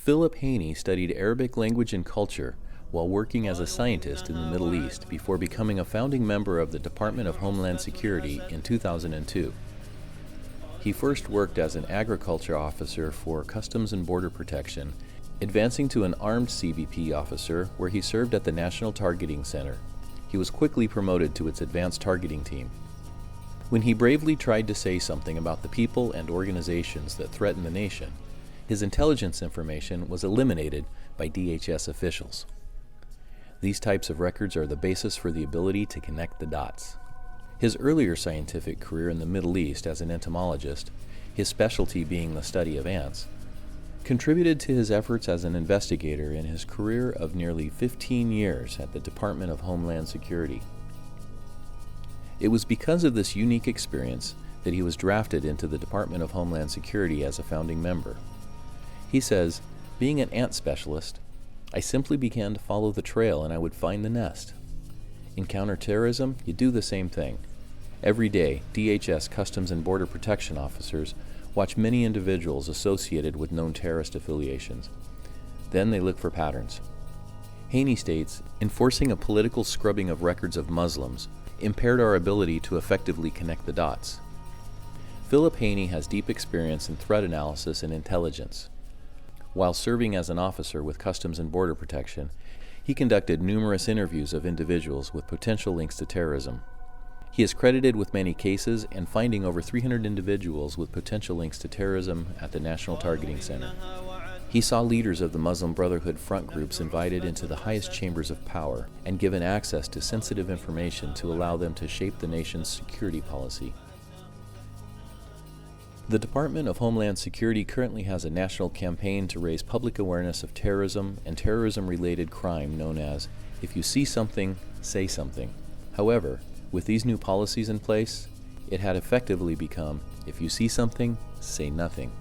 Philip Haney studied Arabic language and culture while working as a scientist in the Middle East before becoming a founding member of the Department of Homeland Security in 2002. He first worked as an agriculture officer for Customs and Border Protection, advancing to an armed CBP officer where he served at the National Targeting Center. He was quickly promoted to its advanced targeting team. When he bravely tried to say something about the people and organizations that threaten the nation, his intelligence information was eliminated by DHS officials. These types of records are the basis for the ability to connect the dots. His earlier scientific career in the Middle East as an entomologist, his specialty being the study of ants, contributed to his efforts as an investigator in his career of nearly 15 years at the Department of Homeland Security. It was because of this unique experience that he was drafted into the Department of Homeland Security as a founding member. He says, "Being an ant specialist, I simply began to follow the trail and I would find the nest. In counterterrorism, you do the same thing. Every day, DHS Customs and Border Protection officers watch many individuals associated with known terrorist affiliations. Then they look for patterns." Haney states, "Enforcing a political scrubbing of records of Muslims impaired our ability to effectively connect the dots." Philip Haney has deep experience in threat analysis and intelligence. While serving as an officer with Customs and Border Protection, he conducted numerous interviews of individuals with potential links to terrorism. He is credited with many cases and finding over 300 individuals with potential links to terrorism at the National Targeting Center. He saw leaders of the Muslim Brotherhood front groups invited into the highest chambers of power and given access to sensitive information to allow them to shape the nation's security policy. The Department of Homeland Security currently has a national campaign to raise public awareness of terrorism and terrorism-related crime known as "If you see something, say something." However, with these new policies in place, it had effectively become "If you see something, say nothing."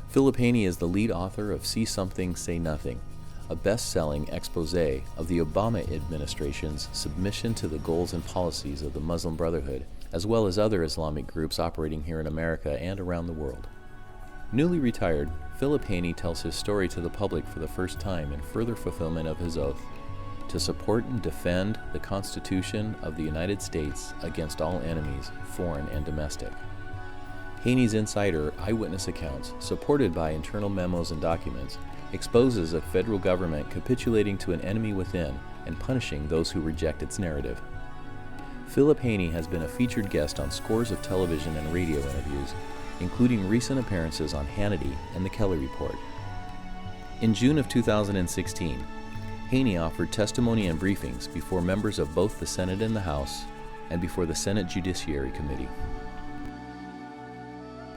Philip Haney is the lead author of See Something, Say Nothing, a best-selling exposé of the Obama administration's submission to the goals and policies of the Muslim Brotherhood, as well as other Islamic groups operating here in America and around the world. Newly retired, Philip Haney tells his story to the public for the first time in further fulfillment of his oath to support and defend the Constitution of the United States against all enemies, foreign and domestic. Haney's insider eyewitness accounts, supported by internal memos and documents, exposes a federal government capitulating to an enemy within and punishing those who reject its narrative. Philip Haney has been a featured guest on scores of television and radio interviews, including recent appearances on Haney and The Kelly Report. In June of 2016, Haney offered testimony and briefings before members of both the Senate and the House, and before the Senate Judiciary Committee.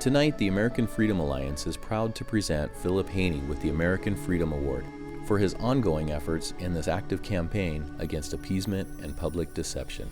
Tonight, the American Freedom Alliance is proud to present Philip Haney with the American Freedom Award for his ongoing efforts in this active campaign against appeasement and public deception.